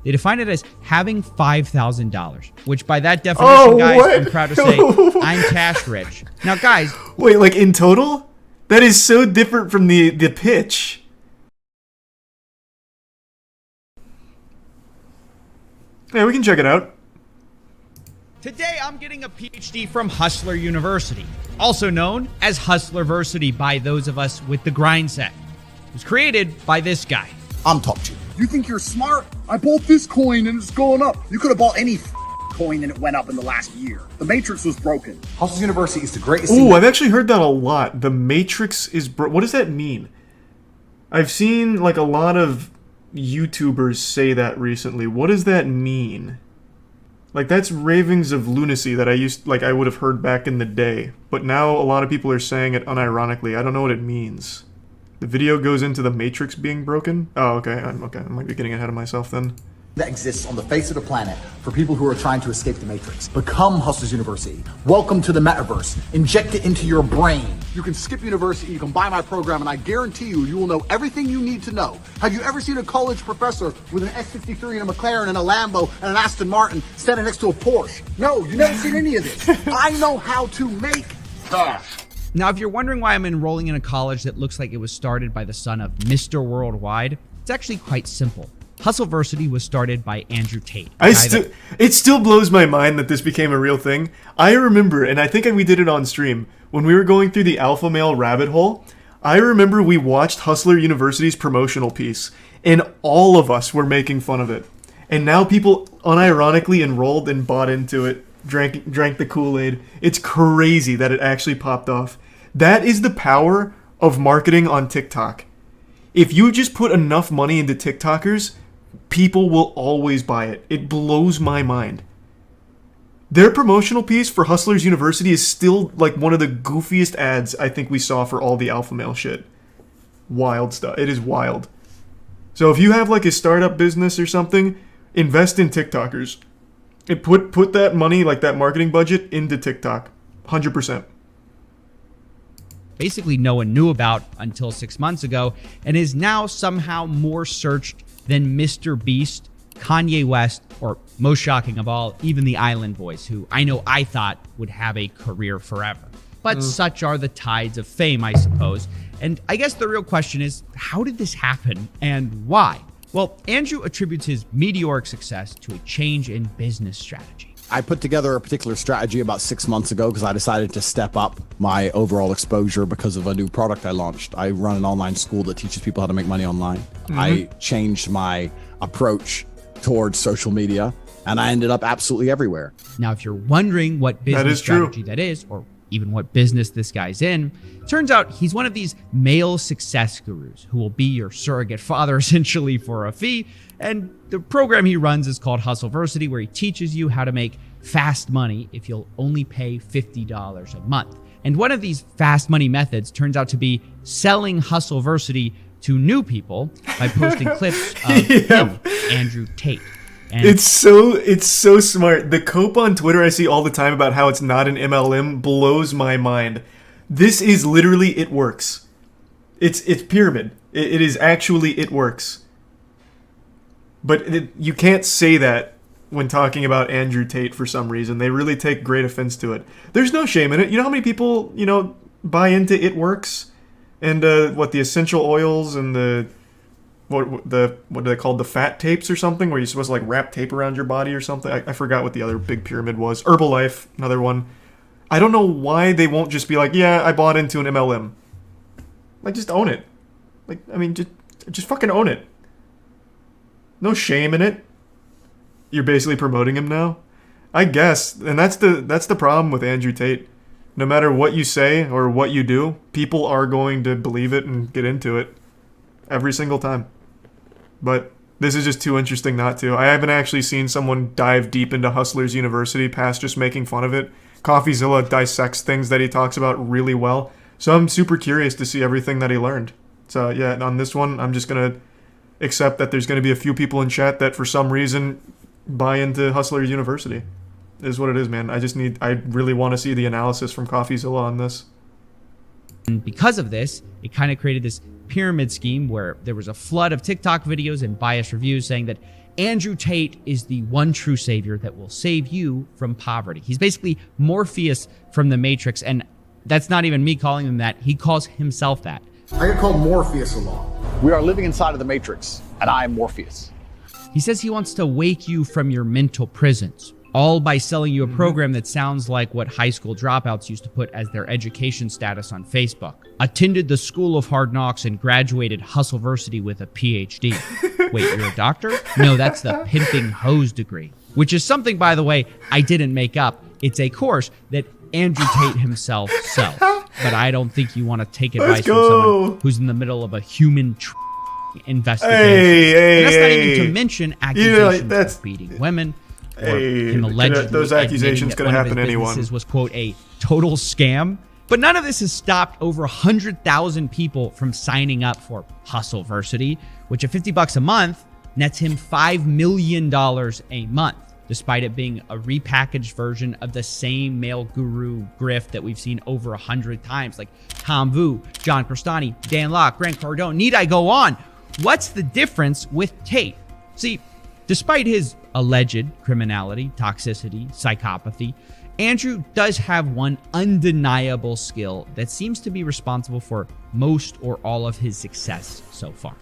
They define it as having $5,000, which by that definition, guys, what? I'm proud to say I'm cash rich. Now, guys. Wait, like in total? That is so different from the pitch. Yeah, we can check it out. Today, I'm getting a PhD from Hustler University, also known as Hustlerversity by those of us with the grind set. It was created by this guy. I'm top two. You think you're smart? I bought this coin and it's going up. You could have bought any coin and it went up in the last year. The Matrix was broken. Hustler University is the greatest. Ooh, I've actually heard that a lot. The Matrix is what does that mean? I've seen like a lot of YouTubers say that recently. What does that mean? Like, that's ravings of lunacy that I would have heard back in the day. But now a lot of people are saying it unironically. I don't know what it means. The video goes into the Matrix being broken? Oh, okay. I might be getting ahead of myself then. That exists on the face of the planet for people who are trying to escape the Matrix. Become Hustlers University. Welcome to the metaverse. Inject it into your brain. You can skip university, you can buy my program, and I guarantee you will know everything you need to know. Have you ever seen a college professor with an S53 and a McLaren and a Lambo and an Aston Martin standing next to a Porsche? No, you've never seen any of this. I know how to make cash. Now, if you're wondering why I'm enrolling in a college that looks like it was started by the son of Mr. Worldwide, it's actually quite simple. Hustleversity was started by Andrew Tate. It still blows my mind that this became a real thing. I remember, and I think we did it on stream, when we were going through the alpha male rabbit hole, I remember we watched Hustler University's promotional piece, and all of us were making fun of it. And now people unironically enrolled and bought into it, drank the Kool-Aid. It's crazy that it actually popped off. That is the power of marketing on TikTok. If you just put enough money into TikTokers, people will always buy it. It blows my mind. Their promotional piece for Hustlers University is still like one of the goofiest ads I think we saw for all the alpha male shit. Wild stuff. It is wild. So if you have like a startup business or something, invest in TikTokers. Put that money, like that marketing budget, into TikTok. 100%. Basically no one knew about until 6 months ago, and is now somehow more searched than Mr. Beast, Kanye West, or most shocking of all, even the Island Boys, who I thought would have a career forever. But such are the tides of fame, I suppose. And I guess the real question is, how did this happen and why? Well, Andrew attributes his meteoric success to a change in business strategy. I put together a particular strategy about 6 months ago because I decided to step up my overall exposure because of a new product I launched. I run an online school that teaches people how to make money online. I changed my approach towards social media, and I ended up absolutely everywhere. Now, if you're wondering what business strategy that is, or even what business this guy's in, turns out he's one of these male success gurus who will be your surrogate father essentially for a fee. And the program he runs is called Hustleversity, where he teaches you how to make fast money if you'll only pay $50 a month. And one of these fast money methods turns out to be selling Hustleversity to new people by posting clips of him, Andrew Tate. And it's so smart. The cope on Twitter I see all the time about how it's not an MLM blows my mind. This is literally it works. It's pyramid. It is actually it works. But you can't say that when talking about Andrew Tate for some reason. They really take great offense to it. There's no shame in it. You know how many people, buy into it works? And the essential oils and what are they called? The fat tapes or something, where you're supposed to like wrap tape around your body or something. I forgot what the other big pyramid was. Herbalife, another one. I don't know why they won't just be like, yeah, I bought into an MLM. Like, just own it. Like, I mean, just fucking own it. No shame in it. You're basically promoting him now, I guess. And that's the problem with Andrew Tate. No matter what you say or what you do, people are going to believe it and get into it every single time. But this is just too interesting not to. I haven't actually seen someone dive deep into Hustlers University past just making fun of it. Coffeezilla dissects things that he talks about really well. So I'm super curious to see everything that he learned. So yeah, on this one, I'm just going to accept that there's going to be a few people in chat that for some reason buy into Hustlers University. It is what it is, man. I really want to see the analysis from Coffeezilla on this. And because of this, it kind of created this pyramid scheme where there was a flood of TikTok videos and biased reviews saying that Andrew Tate is the one true savior that will save you from poverty. He's basically Morpheus from the Matrix, and that's not even me calling him that. He calls himself that. I get called Morpheus a lot. We are living inside of the Matrix, and I am Morpheus. He says he wants to wake you from your mental prisons, all by selling you a program that sounds like what high school dropouts used to put as their education status on Facebook. Attended the School of Hard Knocks and graduated Hustleversity with a PhD. Wait, you're a doctor? No, that's the pimping hose degree, which is something, by the way, I didn't make up. It's a course that Andrew Tate himself sells. But I don't think you want to take advice from someone who's in the middle of a human investigation. Hey, and that's not hey, even to mention accusations of beating women. Hey, him allegedly those accusations could happen to anyone. Businesses was, quote, a total scam. But none of this has stopped over 100,000 people from signing up for Hustleversity, which at $50 a month nets him $5 million a month, despite it being a repackaged version of the same male guru grift that we've seen over 100 times, like Tom Vu, John Crestani, Dan Locke, Grant Cardone. Need I go on? What's the difference with Tate? See, despite his alleged criminality, toxicity, psychopathy, Andrew does have one undeniable skill that seems to be responsible for most or all of his success so far.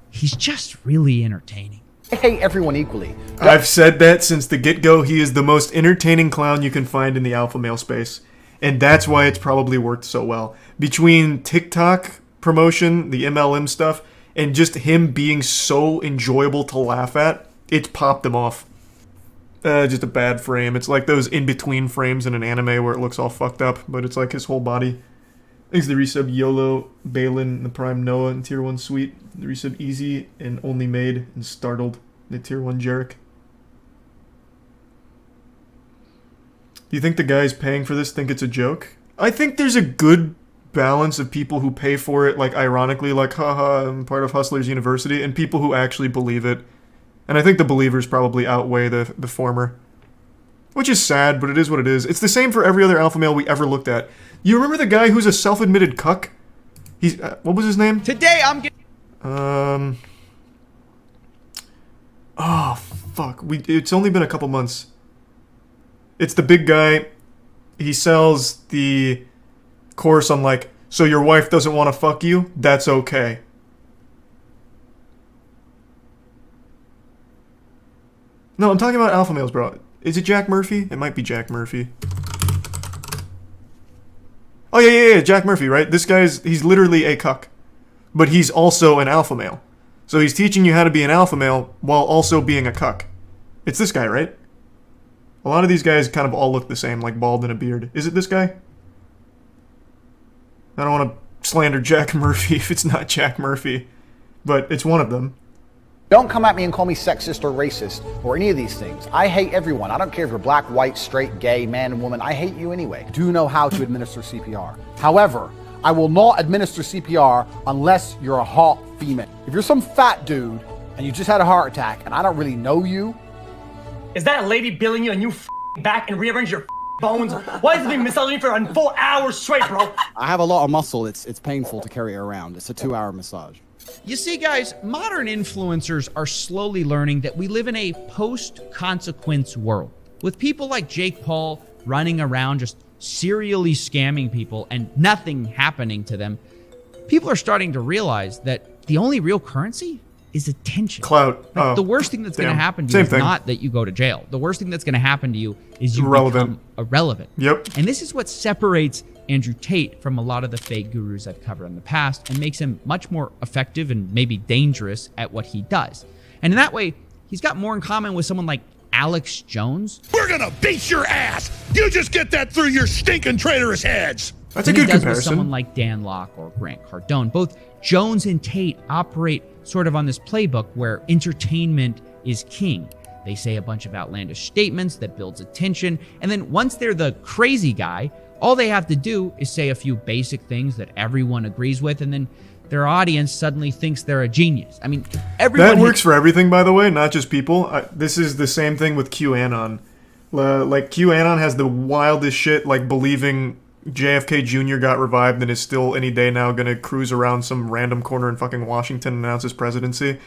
He's just really entertaining. I hate everyone equally. I've said that since the get-go. He is the most entertaining clown you can find in the alpha male space. And that's why it's probably worked so well. Between TikTok promotion, the MLM stuff, and just him being so enjoyable to laugh at, it's popped him off. Just a bad frame. It's like those in-between frames in an anime where it looks all fucked up, but it's like his whole body. Thanks to the resub YOLO, Balin, the Prime Noah, and Tier 1 Sweet. The resub Easy, and Only Made, and Startled, the Tier 1 Jarek. Do you think the guys paying for this think it's a joke? I think there's a good balance of people who pay for it, like ironically, like, haha, I'm part of Hustlers University, and people who actually believe it. And I think the believers probably outweigh the former. Which is sad, but it is what it is. It's the same for every other alpha male we ever looked at. You remember the guy who's a self-admitted cuck? He's, what was his name? Today I'm getting... Oh, fuck. It's only been a couple months. It's the big guy. He sells the course on, like, so your wife doesn't want to fuck you? That's okay. No, I'm talking about alpha males, bro. Is it Jack Murphy? It might be Jack Murphy. Oh, yeah, Jack Murphy, right? This he's literally a cuck. But he's also an alpha male. So he's teaching you how to be an alpha male while also being a cuck. It's this guy, right? A lot of these guys kind of all look the same, like bald and a beard. Is it this guy? I don't want to slander Jack Murphy if it's not Jack Murphy. But it's one of them. Don't come at me and call me sexist or racist or any of these things. I hate everyone. I don't care if you're black, white, straight, gay, man, and woman. I hate you anyway. Do know how to administer CPR. However, I will not administer CPR unless you're a hot female. If you're some fat dude and you just had a heart attack and I don't really know you. Is that a lady billing you and you back and rearrange your bones? Why is it being massaging for a full hour straight, bro? I have a lot of muscle. It's painful to carry it around. It's a 2-hour massage. You see, guys, modern influencers are slowly learning that we live in a post-consequence world, with people like Jake Paul running around just serially scamming people and nothing happening to them. People are starting to realize that the only real currency is attention. Clout. Like, the worst thing that's going to happen to you is not that you go to jail. The worst thing that's going to happen to you is you become irrelevant. Yep. And this is what separates Andrew Tate from a lot of the fake gurus I've covered in the past and makes him much more effective and maybe dangerous at what he does. And in that way, he's got more in common with someone like Alex Jones. We're gonna beat your ass. You just get that through your stinking traitorous heads. That's a good comparison. With someone like Dan Locke or Grant Cardone. Both Jones and Tate operate sort of on this playbook where entertainment is king. They say a bunch of outlandish statements that builds attention, and then once they're the crazy guy, all they have to do is say a few basic things that everyone agrees with, and then their audience suddenly thinks they're a genius. I mean, everyone... That works for everything, by the way, not just people. This is the same thing with QAnon. Like, QAnon has the wildest shit, like believing JFK Jr. got revived and is still any day now going to cruise around some random corner in fucking Washington and announce his presidency.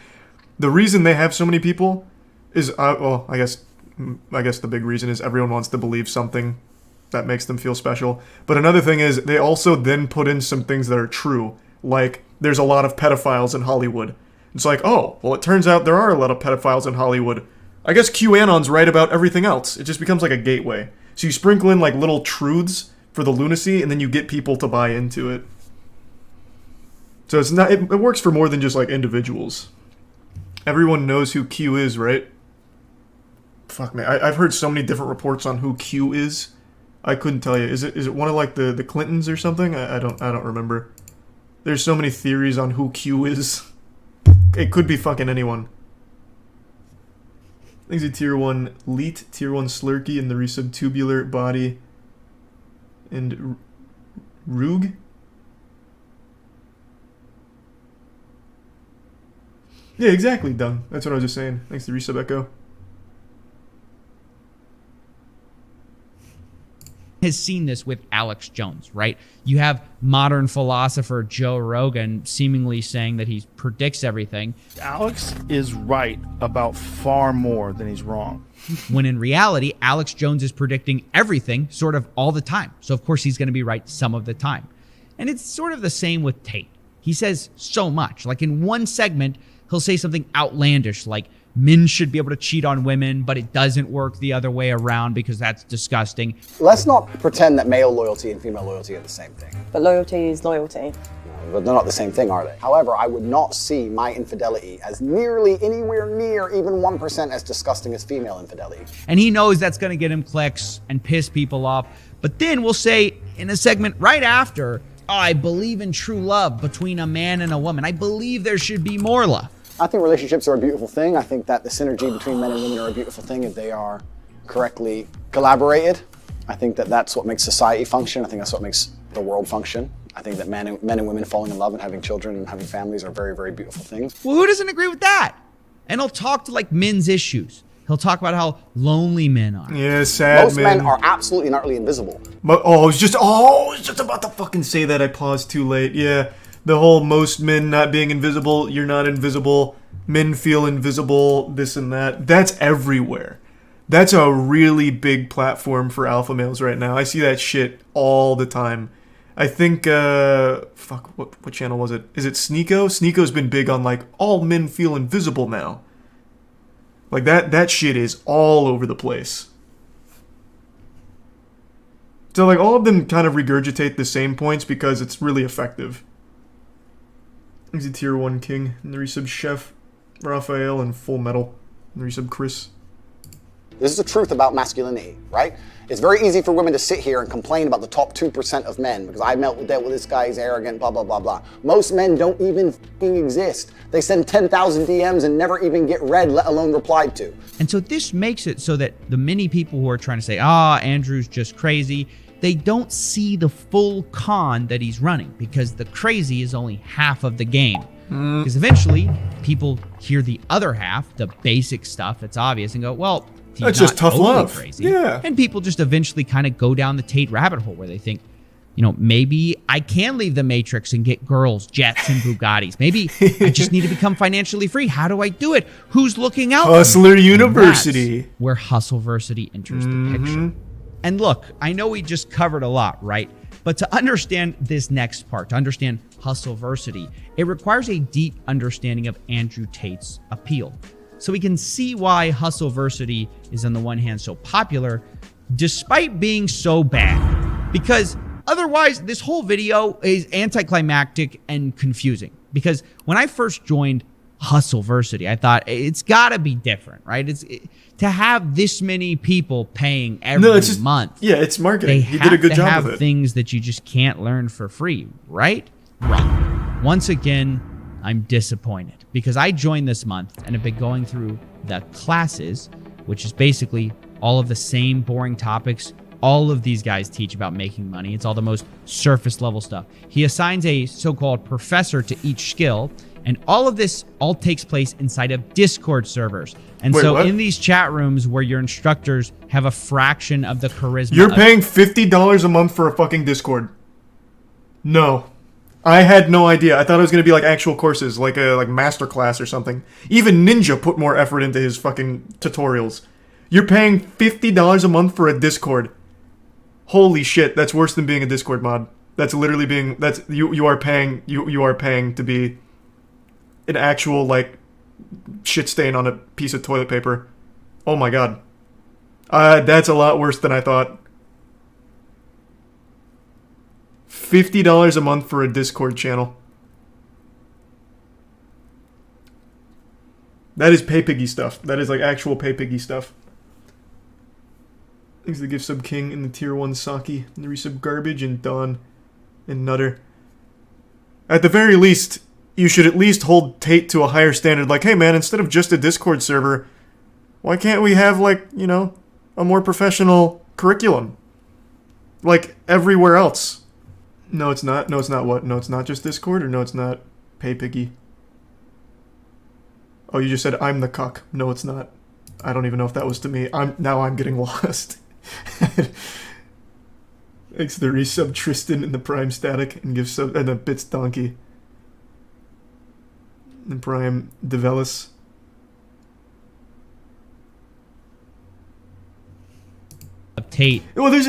The reason they have so many people is, well, I guess the big reason is everyone wants to believe something that makes them feel special. But another thing is they also then put in some things that are true. Like, there's a lot of pedophiles in Hollywood. It's like, oh, well, it turns out there are a lot of pedophiles in Hollywood. I guess QAnon's right about everything else. It just becomes like a gateway. So you sprinkle in like little truths for the lunacy, and then you get people to buy into it. So it's not. It works for more than just like individuals. Everyone knows who Q is, right? Fuck man, I've heard so many different reports on who Q is. I couldn't tell you. Is it one of like the Clintons or something? I don't remember. There's so many theories on who Q is. It could be fucking anyone. Things a tier 1 leet, tier 1 slurkey in the resubtubular body, and Rug. Yeah, exactly, Dung. That's what I was just saying. Thanks to Resub Echo. Has seen this with Alex Jones, right? You have modern philosopher Joe Rogan seemingly saying that he predicts everything. Alex is right about far more than he's wrong. When in reality, Alex Jones is predicting everything sort of all the time. So of course he's going to be right some of the time. And it's sort of the same with Tate. He says so much. Like in one segment, he'll say something outlandish like, men should be able to cheat on women, but it doesn't work the other way around because that's disgusting. Let's not pretend that male loyalty and female loyalty are the same thing. But loyalty is loyalty. But they're not the same thing, are they? However, I would not see my infidelity as nearly anywhere near even 1% as disgusting as female infidelity. And he knows that's going to get him clicks and piss people off. But then we'll say in a segment right after, oh, I believe in true love between a man and a woman. I believe there should be more love. I think relationships are a beautiful thing. I think that the synergy between men and women are a beautiful thing if they are correctly collaborated. I think that that's what makes society function. I think that's what makes the world function. I think that men and women falling in love and having children and having families are very, very beautiful things. Well, who doesn't agree with that? And he'll talk to like men's issues. He'll talk about how lonely men are. Yeah, sad Most men are absolutely and utterly invisible. But, I was just about to fucking say that. I paused too late. Yeah. The whole most men not being invisible, you're not invisible, men feel invisible, this and that. That's everywhere. That's a really big platform for alpha males right now. I see that shit all the time. I think, what channel was it? Is it Sneeko? Sneeko's been big on, like, all men feel invisible now. Like, that shit is all over the place. So, like, all of them kind of regurgitate the same points because it's really effective. He's a tier 1 king. And the resub Chef, Raphael, and Full Metal. And the resub Chris. This is the truth about masculinity, right? It's very easy for women to sit here and complain about the top 2% of men because I dealt with this guy, he's arrogant, blah, blah, blah, blah. Most men don't even fucking exist. They send 10,000 DMs and never even get read, let alone replied to. And so this makes it so that the many people who are trying to say, Andrew's just crazy, they don't see the full con that he's running because the crazy is only half of the game. Because eventually people hear the other half, the basic stuff that's obvious, and go, well, he's that's just tough love. Crazy. Yeah. And people just eventually kind of go down the Tate rabbit hole where they think, maybe I can leave the Matrix and get girls, jets, and Bugattis. Maybe I just need to become financially free. How do I do it? Who's looking out? Hustler University. That's where Hustleversity enters the picture. And look, I know we just covered a lot, right? But to understand this next part, to understand Hustleversity, it requires a deep understanding of Andrew Tate's appeal. So we can see why Hustleversity is on the one hand so popular, despite being so bad. Because otherwise, this whole video is anticlimactic and confusing. Because when I first joined Hustleversity, I thought it's got to be different, right? To have this many people paying every month. Yeah, it's marketing. They you did a good job have of it. Things that you just can't learn for free, right? Wrong. Once again, I'm disappointed because I joined this month and have been going through the classes, which is basically all of the same boring topics all of these guys teach about making money. It's all the most surface level stuff. He assigns a so-called professor to each skill, and all of this takes place inside of Discord servers. And Wait, so what? in these chat rooms where your instructors have a fraction of the charisma. You're paying $50 a month for a fucking Discord. No. I had no idea. I thought it was going to be like actual courses, like a master class or something. Even Ninja put more effort into his fucking tutorials. You're paying $50 a month for a Discord. Holy shit, that's worse than being a Discord mod. That's literally being you are paying to be an actual like shit stain on a piece of toilet paper. Oh my god. That's a lot worse than I thought. $50 a month for a Discord channel. That is pay piggy stuff. That is like actual pay piggy stuff. Thanks to the gift sub king and the tier 1 Saki and the resub garbage and Dawn and Nutter. At the very least, you should at least hold Tate to a higher standard. Like, hey man, instead of just a Discord server, why can't we have like, you know, a more professional curriculum? Like everywhere else. No, it's not. No, it's not what? No, it's not just Discord, or no, it's not pay piggy. Oh, you just said I'm the cuck. No, it's not. I don't even know if that was to me. I'm getting lost. Thanks to the resub Tristan and the Prime Static and give sub and the Bits Donkey. And Prime Develis. Tate. Well, there's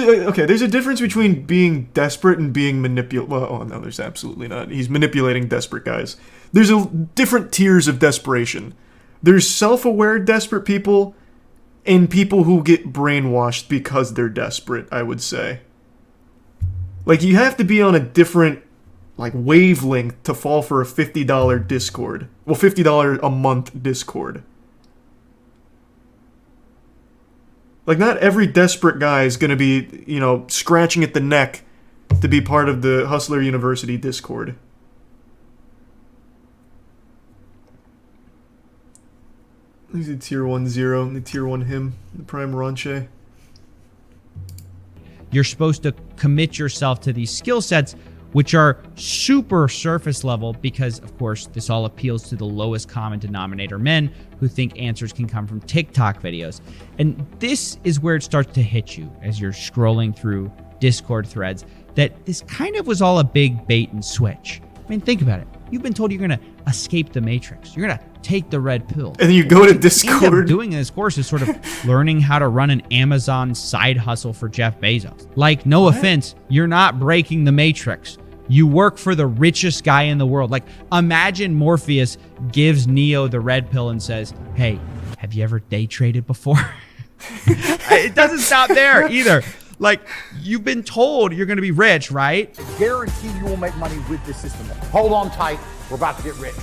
a difference between being desperate and being manipulated. Well, oh no, there's absolutely not. He's manipulating desperate guys. There's different tiers of desperation. There's self-aware desperate people and people who get brainwashed because they're desperate, I would say. Like, you have to be on a different like wavelength to fall for a $50 Discord. Well, $50 a month Discord. Like, not every desperate guy is going to be, you know, scratching at the neck to be part of the Hustler University Discord. There's a tier 1 Zero and the tier 1 him, the Prime Ronche. You're supposed to commit yourself to these skill sets, which are super surface level because, of course, this all appeals to the lowest common denominator men who think answers can come from TikTok videos. And this is where it starts to hit you as you're scrolling through Discord threads, that this kind of was all a big bait and switch. I mean, think about it. You've been told you're going to escape the Matrix. You're going to take the red pill. And then you go to What Discord. you end up doing in this course is sort of learning how to run an Amazon side hustle for Jeff Bezos. Like, no offense, you're not breaking the Matrix. You work for the richest guy in the world. Like, imagine Morpheus gives Neo the red pill and says, hey, have you ever day traded before? It doesn't stop there either. Like, you've been told you're going to be rich, right? Guarantee you will make money with this system. Hold on tight. We're about to get rich.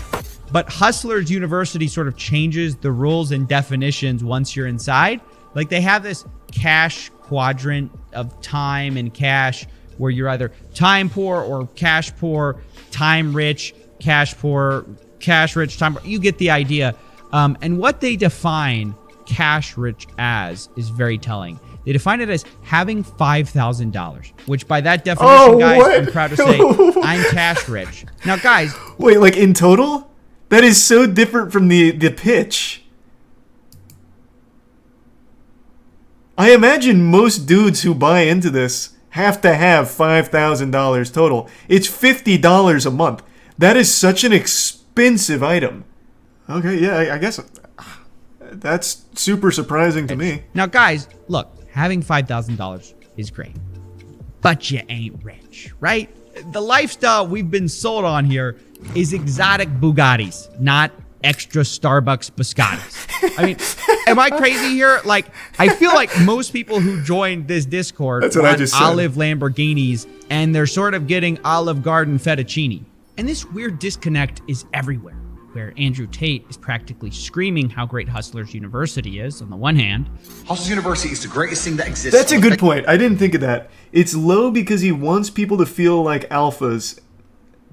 But Hustlers University sort of changes the rules and definitions once you're inside. Like, they have this cash quadrant of time and cash where you're either time poor or cash poor, time rich, cash poor, cash rich, time poor. You get the idea. And what they define cash rich as is very telling. They define it as having $5,000, which by that definition, guys, what? I'm proud to say I'm cash rich. Now, guys. Wait, like in total? That is so different from the pitch. I imagine most dudes who buy into this have to have $5,000 total. It's $50 a month. That is such an expensive item. Okay, yeah, I guess that's super surprising to me. Now, guys, look, having $5,000 is great, but you ain't rich, right? The lifestyle we've been sold on here is exotic Bugattis, not extra Starbucks biscottis. I mean, am I crazy here? Like, I feel like most people who joined this Discord want olive Lamborghinis, and they're sort of getting Olive Garden fettuccine. And this weird disconnect is everywhere, where Andrew Tate is practically screaming how great Hustlers University is on the one hand. Hustlers University is the greatest thing that exists. That's a good point. I didn't think of that. It's low because he wants people to feel like alphas.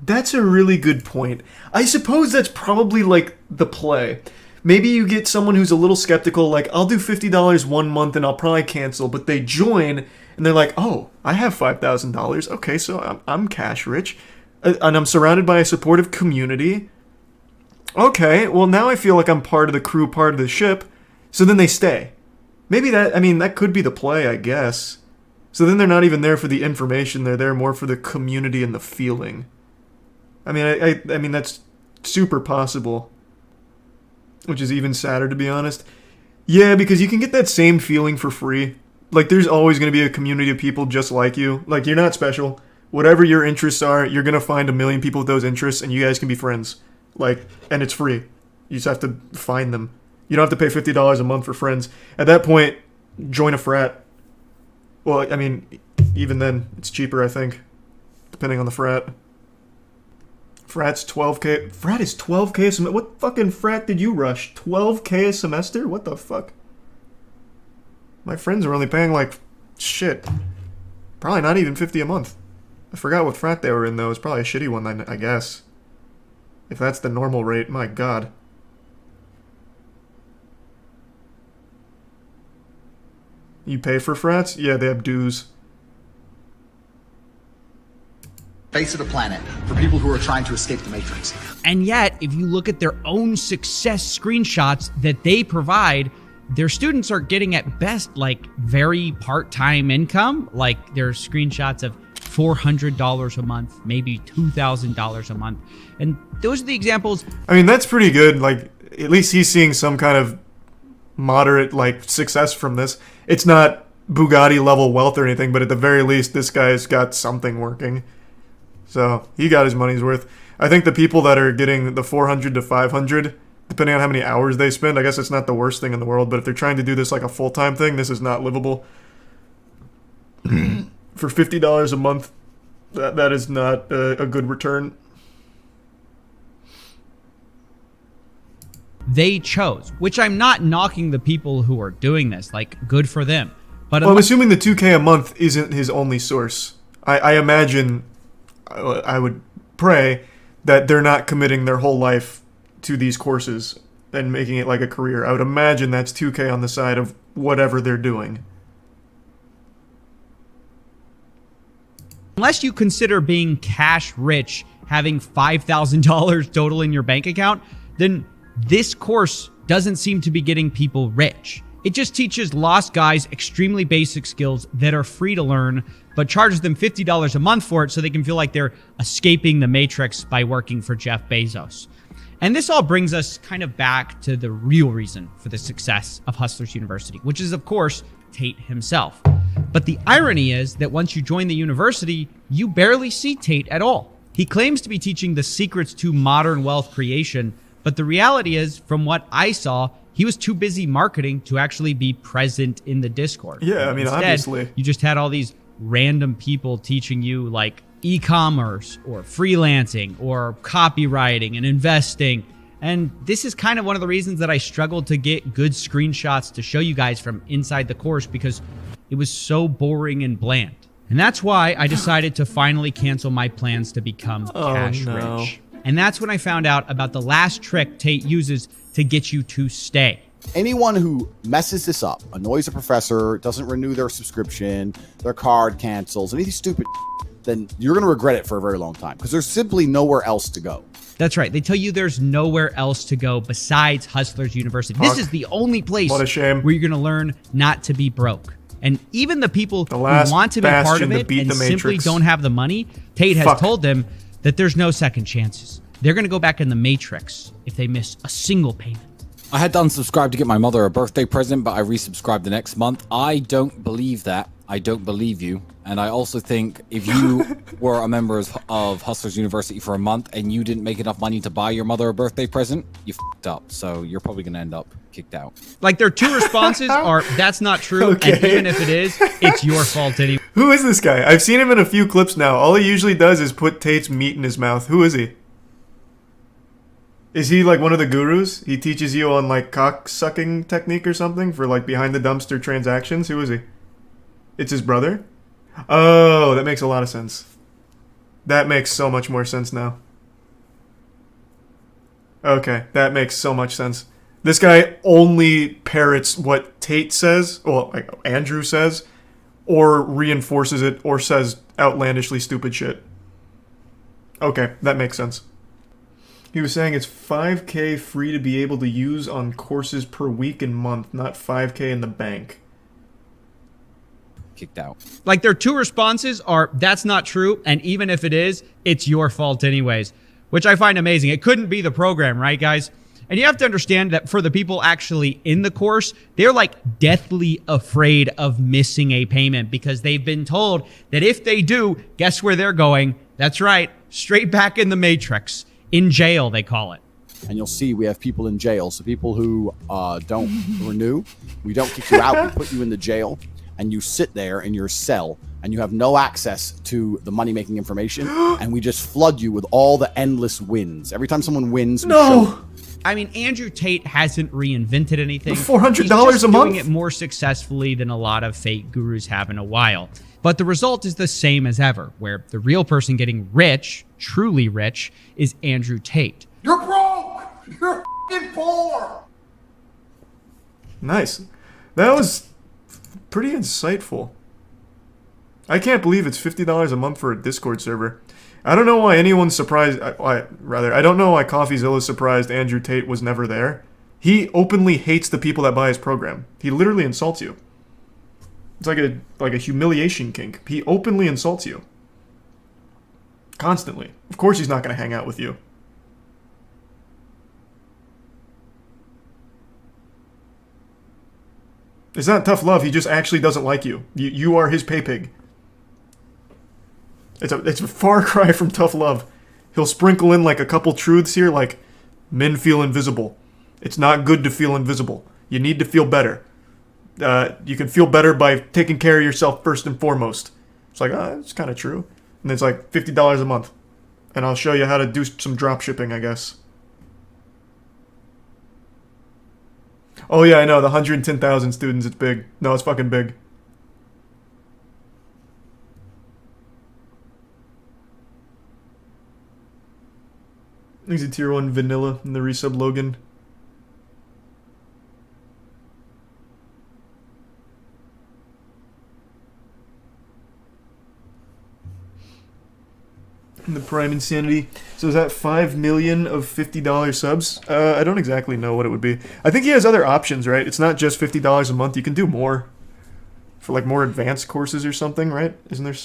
That's a really good point. I suppose that's probably like the play. Maybe you get someone who's a little skeptical, like, I'll do $50 one month and I'll probably cancel, but they join and they're like, oh, I have $5,000. Okay, so I'm cash rich and I'm surrounded by a supportive community. Okay, well now I feel like I'm part of the crew, part of the ship. So then they stay. Maybe that could be the play, I guess. So then they're not even there for the information, they're there more for the community and the feeling. I mean, I mean that's super possible, which is even sadder to be honest. Yeah, because you can get that same feeling for free. Like, there's always going to be a community of people just like you. Like, you're not special. Whatever your interests are, you're going to find a million people with those interests, and you guys can be friends. Like, and it's free. You just have to find them. You don't have to pay $50 a month for friends. At that point, join a frat. Well, I mean, even then, it's cheaper, I think, depending on the frat. Frat's 12K. Frat is 12K a semester. What fucking frat did you rush? 12K a semester? What the fuck? My friends are only paying like shit. Probably not even 50 a month. I forgot what frat they were in though. It's probably a shitty one, I guess. If that's the normal rate, my god. You pay for frats? Yeah, they have dues. Face of the planet for people who are trying to escape the Matrix. And yet, if you look at their own success screenshots that they provide, their students are getting at best like very part-time income. Like there's screenshots of $400 a month, maybe $2,000 a month. And those are the examples. I mean, that's pretty good. Like, at least he's seeing some kind of moderate like success from this. It's not Bugatti level wealth or anything, but at the very least, this guy's got something working. So he got his money's worth. I think the people that are getting the 400 to 500, depending on how many hours they spend, I guess it's not the worst thing in the world, but if they're trying to do this like a full-time thing, this is not livable. For $50 a month, that is not a good return. They chose, which I'm not knocking the people who are doing this, like good for them. But well, I'm assuming the 2K a month isn't his only source. I imagine, I would pray that they're not committing their whole life to these courses and making it like a career. I would imagine that's 2K on the side of whatever they're doing. Unless you consider being cash rich, having $5,000 total in your bank account, then this course doesn't seem to be getting people rich. It just teaches lost guys extremely basic skills that are free to learn, but charges them $50 a month for it so they can feel like they're escaping the Matrix by working for Jeff Bezos. And this all brings us kind of back to the real reason for the success of Hustlers University, which is, of course, Tate himself. But the irony is that once you join the university, you barely see Tate at all. He claims to be teaching the secrets to modern wealth creation, but the reality is, from what I saw, he was too busy marketing to actually be present in the Discord. Yeah, I mean, instead, obviously. You just had all these random people teaching you like e-commerce or freelancing or copywriting and investing. And this is kind of one of the reasons that I struggled to get good screenshots to show you guys from inside the course, because it was so boring and bland. And that's why I decided to finally cancel my plans to become cash rich. And that's when I found out about the last trick Tate uses to get you to stay. Anyone who messes this up, annoys a professor, doesn't renew their subscription, their card cancels, anything stupid, then you're going to regret it for a very long time, because there's simply nowhere else to go. That's right. They tell you there's nowhere else to go besides Hustlers University. This is the only place What a shame. where you're going to learn not to be broke. And even the people who want to be part of it and simply don't have the money, Tate has told them that there's no second chances. They're going to go back in the Matrix if they miss a single payment. I had to unsubscribe to get my mother a birthday present, but I resubscribed the next month. I don't believe that. I don't believe you. And I also think if you were a member of Hustlers University for a month and you didn't make enough money to buy your mother a birthday present, you f***ed up. So you're probably going to end up kicked out. Like, their two responses are, that's not true. And even if it is, it's your fault anyway. Who is this guy? I've seen him in a few clips now. All he usually does is put Tate's meat in his mouth. Who is he? Is he like one of the gurus? He teaches you on like cock sucking technique or something for like behind the dumpster transactions? Who is he? It's his brother? Oh, that makes a lot of sense. That makes so much more sense now. Okay, that makes so much sense. This guy only parrots what Tate says, well, like Andrew says, or reinforces it, or says outlandishly stupid shit. Okay, that makes sense. He was saying it's $5K free to be able to use on courses per week and month, not $5K in the bank. Kicked out. Like, their two responses are, that's not true, and even if it is, it's your fault anyways. which I find amazing. It couldn't be the program, right, guys? And you have to understand that for the people actually in the course, they're like deathly afraid of missing a payment because they've been told that if they do, guess where they're going? That's right, straight back in the Matrix. In jail, they call it. And you'll see we have people in jail. So people who don't renew, we don't kick you out. We put you in the jail and you sit there in your cell and you have no access to the money-making information. And we just flood you with all the endless wins. Every time someone wins, we show them. I mean, Andrew Tate hasn't reinvented anything. $400 He's a month? doing it more successfully than a lot of fake gurus have in a while. But the result is the same as ever, where the real person getting rich, truly rich, is Andrew Tate. You're broke! You're f***ing poor! Nice. That was pretty insightful. I can't believe it's $50 a month for a Discord server. I don't know why anyone's surprised. I don't know why Coffeezilla's surprised Andrew Tate was never there. He openly hates the people that buy his program. He literally insults you. It's like a humiliation kink. He openly insults you. Constantly. Of course he's not going to hang out with you. It's not tough love. He just actually doesn't like you. You are his pay pig. It's a far cry from tough love. He'll sprinkle in like a couple truths here, like men feel invisible. It's not good to feel invisible. You need to feel better. You can feel better by taking care of yourself first and foremost. It's like, it's kind of true. And it's like $50 a month. And I'll show you how to do some drop shipping, I guess. Oh yeah, I know, the 110,000 students, it's big. No, it's fucking big. He's a tier 1 vanilla in the resub Logan. And the Prime Insanity. So is that 5 million of $50 subs? I don't exactly know what it would be. I think he has other options, right? It's not just $50 a month. You can do more. For like more advanced courses or something, right? Isn't there...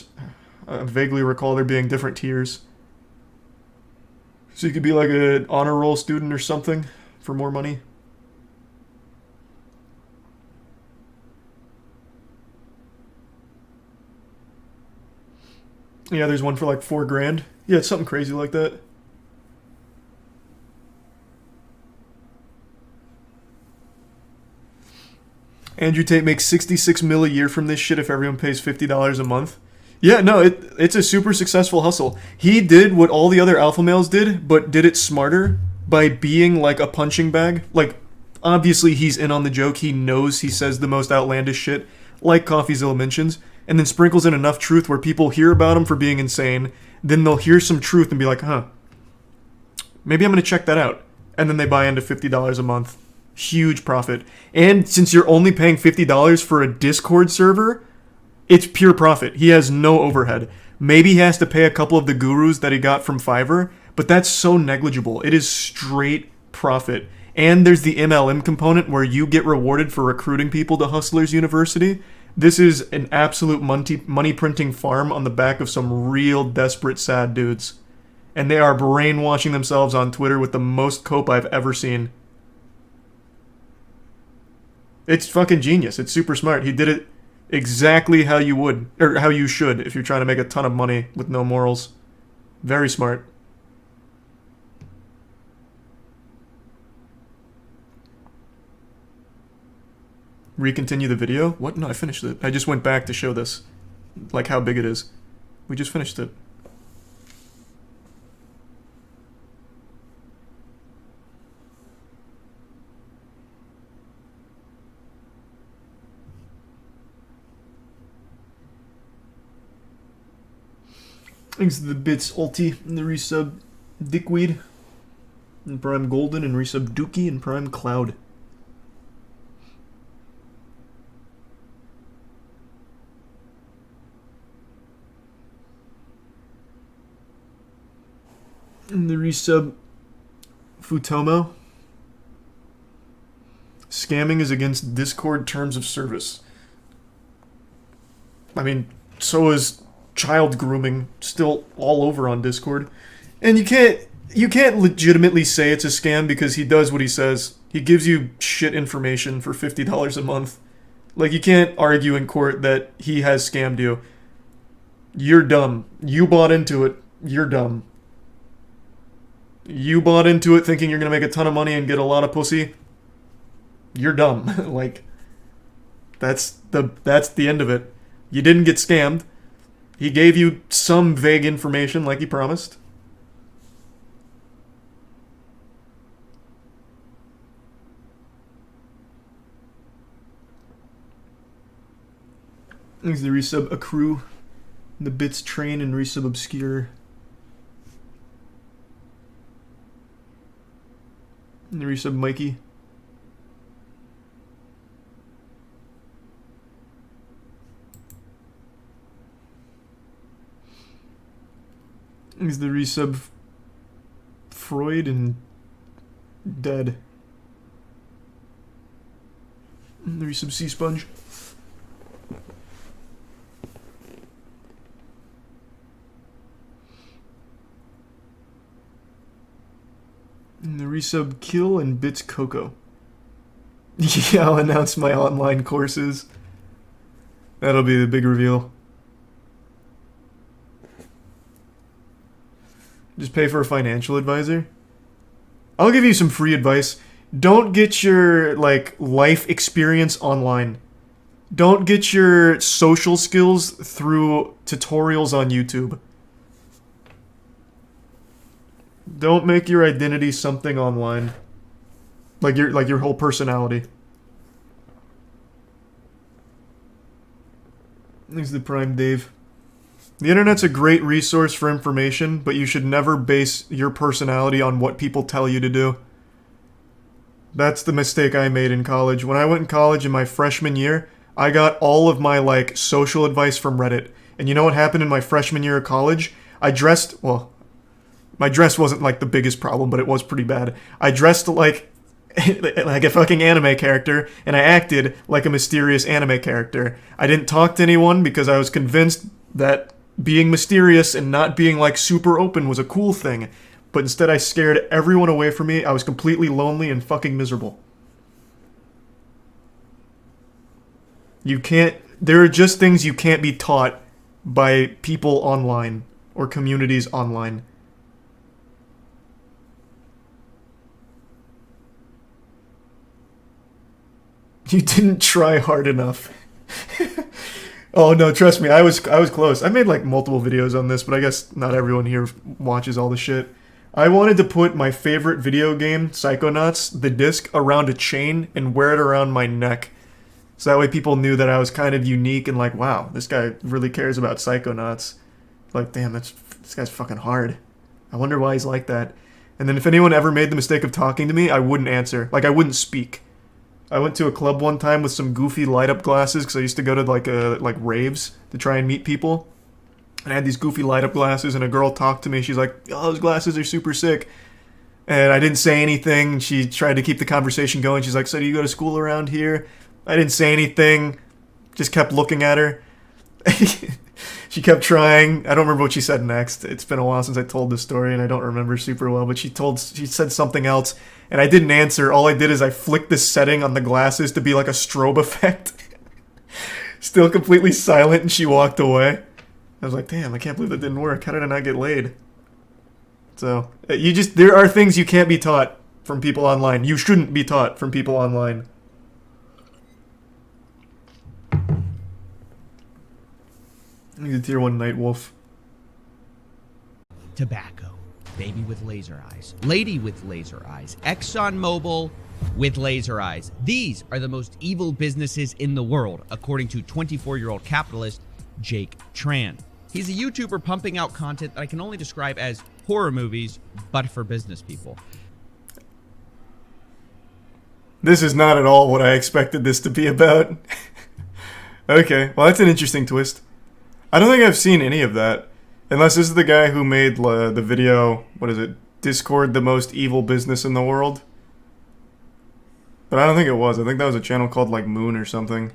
I vaguely recall there being different tiers. So you could be like an honor roll student or something for more money. Yeah, there's one for like $4,000. Yeah, it's something crazy like that. Andrew Tate makes $66 million a year from this shit if everyone pays $50 a month. Yeah, no, it's a super successful hustle. He did what all the other alpha males did, but did it smarter by being like a punching bag. Like, obviously he's in on the joke. He knows he says the most outlandish shit, like Coffeezilla mentions, and then sprinkles in enough truth where people hear about him for being insane. Then they'll hear some truth and be like, maybe I'm going to check that out. And then they buy into $50 a month. Huge profit. And since you're only paying $50 for a Discord server, it's pure profit. He has no overhead. Maybe he has to pay a couple of the gurus that he got from Fiverr, but that's so negligible. It is straight profit. And there's the MLM component where you get rewarded for recruiting people to Hustlers University. This is an absolute money printing farm on the back of some real desperate sad dudes. And they are brainwashing themselves on Twitter with the most cope I've ever seen. It's fucking genius. It's super smart. He did it exactly how you would, or how you should, if you're trying to make a ton of money with no morals. Very smart. Recontinue the video? What? No, I finished it. I just went back to show this. Like how big it is. We just finished it. Thanks to the bits ulti and the resub Dickweed and Prime Golden and resub Dookie and Prime Cloud. And the resub Futomo. Scamming is against Discord terms of service. I mean, so is child grooming still all over on Discord. And you can't you can't legitimately say it's a scam because he does what he says. He gives you shit information for $50 a month. Like, you can't argue in court that he has scammed you. You're dumb. You bought into it. You're dumb. You bought into it thinking you're gonna make a ton of money and get a lot of pussy. You're dumb. Like, that's the end of it. You didn't get scammed. He gave you some vague information like he promised. Thanks to resub accrue, the bits train and resub obscure. And the resub Mikey. Thanks the resub Freud and dead. And the resub Sea Sponge. And the resub Kill and Bits Coco. Yeah, I'll announce my online courses. That'll be the big reveal. Just pay for a financial advisor. I'll give you some free advice. Don't get your, like, life experience online. Don't get your social skills through tutorials on YouTube. Don't make your identity something online. Like your whole personality. Thanks to Prime Dave. The internet's a great resource for information, but you should never base your personality on what people tell you to do. That's the mistake I made in college. When I went in college in my freshman year, I got all of my, like, social advice from Reddit. And you know what happened in my freshman year of college? I dressed, well, my dress wasn't, like, the biggest problem, but it was pretty bad. I dressed like a fucking anime character, and I acted like a mysterious anime character. I didn't talk to anyone because I was convinced that being mysterious and not being, like, super open was a cool thing. But instead I scared everyone away from me. I was completely lonely and fucking miserable. You can't... There are just things you can't be taught by people online or communities online. You didn't try hard enough. Oh no, trust me, I was close. I made like multiple videos on this, but I guess not everyone here watches all the shit. I wanted to put my favorite video game, Psychonauts, the disc, around a chain and wear it around my neck. So that way people knew that I was kind of unique and like, wow, this guy really cares about Psychonauts. Like, damn, this guy's fucking hard. I wonder why he's like that. And then if anyone ever made the mistake of talking to me, I wouldn't answer. Like, I wouldn't speak. I went to a club one time with some goofy light-up glasses because I used to go to like raves to try and meet people. And I had these goofy light-up glasses, and a girl talked to me. She's like, "Oh, those glasses are super sick." And I didn't say anything. She tried to keep the conversation going. She's like, "So do you go to school around here?" I didn't say anything. Just kept looking at her. She kept trying. I don't remember what she said next. It's been a while since I told this story, and I don't remember super well. But she said something else, and I didn't answer. All I did is I flicked this setting on the glasses to be like a strobe effect. Still completely silent, and she walked away. I was like, damn, I can't believe that didn't work. How did I not get laid? So, there are things you can't be taught from people online. You shouldn't be taught from people online. He's a tier 1 night wolf. Tobacco. Baby with laser eyes. Lady with laser eyes. ExxonMobil with laser eyes. These are the most evil businesses in the world, according to 24-year-old capitalist Jake Tran. He's a YouTuber pumping out content that I can only describe as horror movies, but for business people. This is not at all what I expected this to be about. Okay, well that's an interesting twist. I don't think I've seen any of that. Unless this is the guy who made the video, what is it? Discord, the most evil business in the world? But I don't think it was. I think that was a channel called like Moon or something.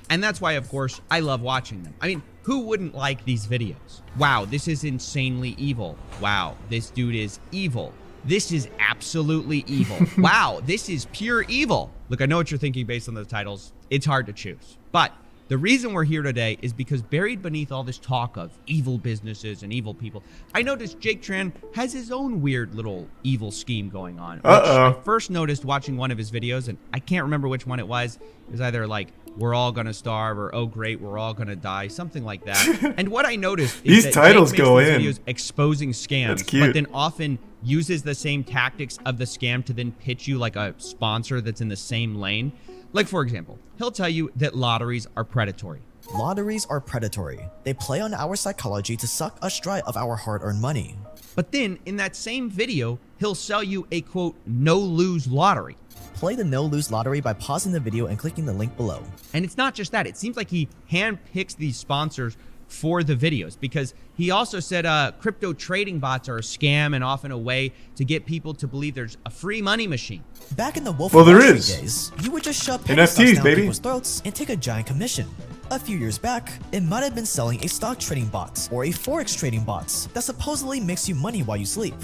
And that's why, of course, I love watching them. I mean, who wouldn't like these videos? Wow, this is insanely evil. Wow, this dude is evil. This is absolutely evil. Wow, this is pure evil. Look, I know what you're thinking based on those titles. It's hard to choose. But the reason we're here today is because buried beneath all this talk of evil businesses and evil people, I noticed Jake Tran has his own weird little evil scheme going on. Which I first noticed watching one of his videos, and I can't remember which one it was. It was either like, we're all gonna starve, or oh great, we're all gonna die, something like that. And what I noticed is these titles Jake makes go these in. videos exposing scams, but then often uses the same tactics of the scam to then pitch you like a sponsor that's in the same lane. Like, for example, he'll tell you that lotteries are predatory. Lotteries are predatory. They play on our psychology to suck us dry of our hard-earned money. But then, in that same video, he'll sell you a, quote, no-lose lottery. Play the no-lose lottery by pausing the video and clicking the link below. And it's not just that. It seems like he handpicks these sponsors for the videos, because he also said crypto trading bots are a scam and often a way to get people to believe there's a free money machine. Back in the Wolf Well, of Wall there Street is. days, you would just shove penny stocks NFTs, down baby. people's throats and take a giant commission. A few years back, it might have been selling a stock trading bot or a forex trading bot that supposedly makes you money while you sleep.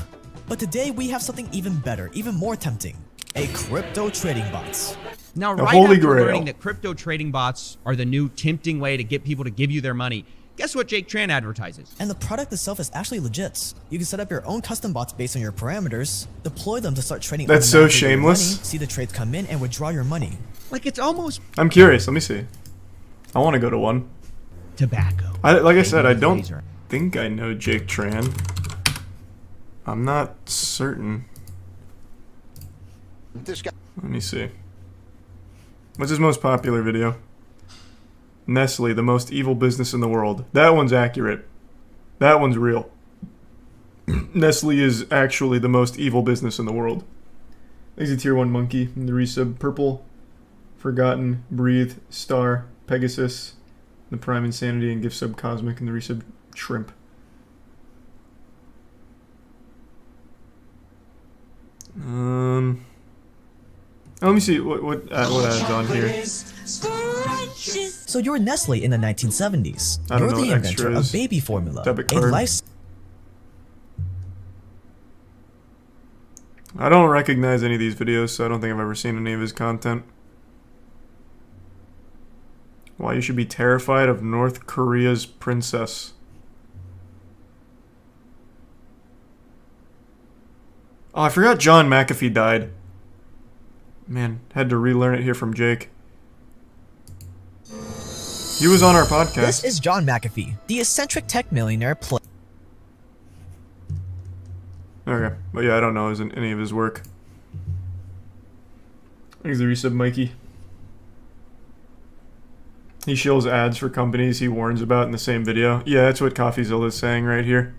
But today we have something even better, even more tempting. A crypto trading bot. Now, The right Holy after Grail. learning that crypto trading bots are the new tempting way to get people to give you their money, guess what Jake Tran advertises? And the product itself is actually legit. You can set up your own custom bots based on your parameters, deploy them to start trading. That's so automatically with your shameless. money, see the trades come in and withdraw your money. Like, it's almost I'm curious. Let me see. I want to go to one. tobacco. Like I said, I don't Razor. think I know Jake Tran. I'm not certain. This guy. Let me see. What's his most popular video? Nestle, the most evil business in the world. That one's accurate. That one's real. Nestle is actually the most evil business in the world. There's a tier 1 monkey in the resub. Purple, Forgotten, Breathe, Star, Pegasus, the Prime Insanity, and Gift Sub Cosmic in the resub. Shrimp. Let me see what ads on here. So you're Nestle in the 1970s. I don't You're know the what inventor extras. of baby formula, Debit a card. life. I don't recognize any of these videos, so I don't think I've ever seen any of his content. Why you should be terrified of North Korea's princess. Oh, I forgot John McAfee died. Man, had to relearn it here from Jake. He was on our podcast. This is John McAfee, the eccentric tech millionaire. Okay, but yeah, I don't know any of his work. Thanks the resub, Mikey. He shills ads for companies he warns about in the same video. Yeah, that's what Coffeezilla is saying right here.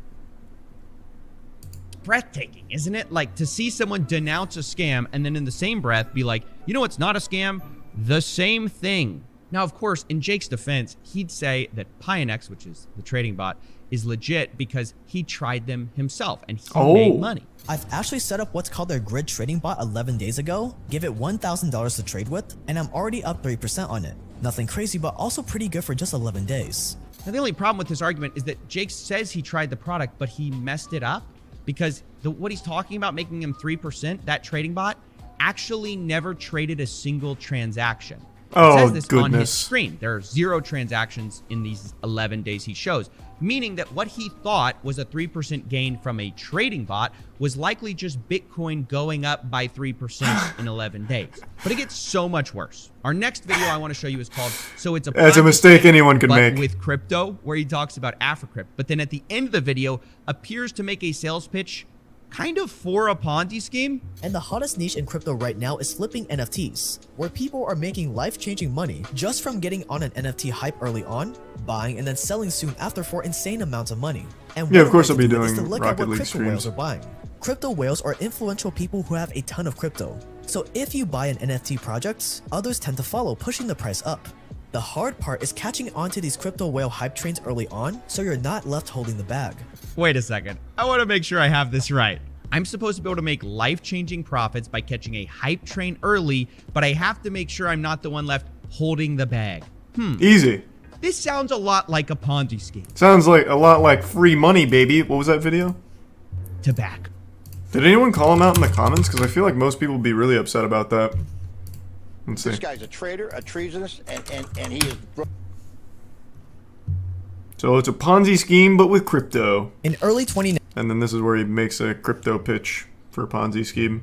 Breathtaking, isn't it? Like, to see someone denounce a scam and then in the same breath be like, you know what's not a scam? The same thing. Now, of course, in Jake's defense, he'd say that Pionex, which is the trading bot, is legit because he tried them himself and he made money. I've actually set up what's called their grid trading bot 11 days ago, give it $1,000 to trade with, and I'm already up 3% on it. Nothing crazy, but also pretty good for just 11 days. Now, the only problem with this argument is that Jake says he tried the product, but he messed it up because what he's talking about making him 3%, that trading bot, actually never traded a single transaction. Oh, it says this on his goodness. screen. There are 0 transactions in these 11 days he shows, meaning that what he thought was a 3% gain from a trading bot was likely just Bitcoin going up by 3% in 11 days. But it gets so much worse. Our next video I want to show you is called So It's a That's a Ponzi mistake Scheme, anyone could but make. with crypto, where he talks about AfriCrypt. But then at the end of the video, appears to make a sales pitch kind of for a Ponzi scheme. And the hottest niche in crypto right now is flipping NFTs, where people are making life-changing money just from getting on an NFT hype early on, buying and then selling soon after for insane amounts of money. And Yeah, of one course way I'll to be do it is doing to look Rocket at what League crypto whales streams. are buying. Crypto whales are influential people who have a ton of crypto. So if you buy an NFT project, others tend to follow, pushing the price up. The hard part is catching on to these crypto whale hype trains early on, so you're not left holding the bag. Wait a second. I want to make sure I have this right. I'm supposed to be able to make life-changing profits by catching a hype train early, but I have to make sure I'm not the one left holding the bag. Easy. This sounds a lot like a Ponzi scheme. Sounds like a lot like free money, baby. What was that video? To back. Did anyone call him out in the comments? Because I feel like most people would be really upset about that. Let's see. This guy's a traitor, a treasonous, and he is... So it's a Ponzi scheme, but with crypto. In early 2019, And then this is where he makes a crypto pitch for a Ponzi scheme.